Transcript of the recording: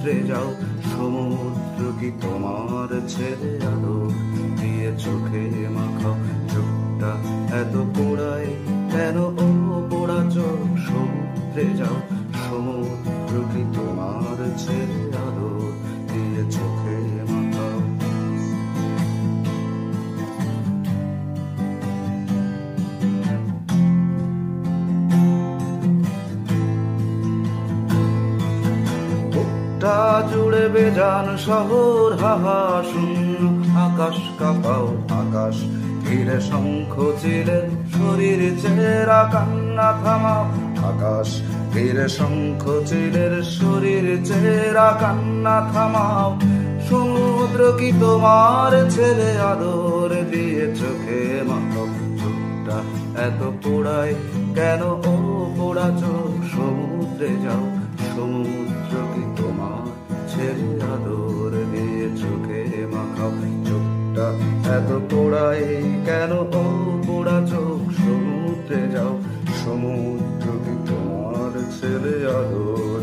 সমুদ্রে যাও, সমুদ্র কি তোমার ছেড়ে আদর দিয়ে চোখে মাখাও, চোখটা এত পোড়ায় কেন ও পোড়া চোখ, সমুদ্রে যাও, সমুদ্র কি তোমার ছেড়ে আদর দিয়ে চোখে মাখাও। জুড়ে বেজান শহর হাহা শূন্য, আকাশ কাঁপাও আকাশ ঘিরে শঙ্খ চিলের, শরীর চেরা কান্না থামাও, আকাশ ঘিরে শঙ্খ চিলের, শরীর চেরা কান্না থামাও। সমুদ্র কি তোমার ছেলে আদর দিয়ে চোখে মাখাও, চোখটা এত পোড়ায় কেন ও পোড়া চোখ, সমুদ্রে যাও, সমুদ্র কি তোমার ছেলে আদর দিয়ে চোখে মাখাও, চোখটা এত পোড়ায় কেন ও পোড়া চোখ, সমুদ্রে যাও, সমুদ্র কি তোমার ছেলে আদর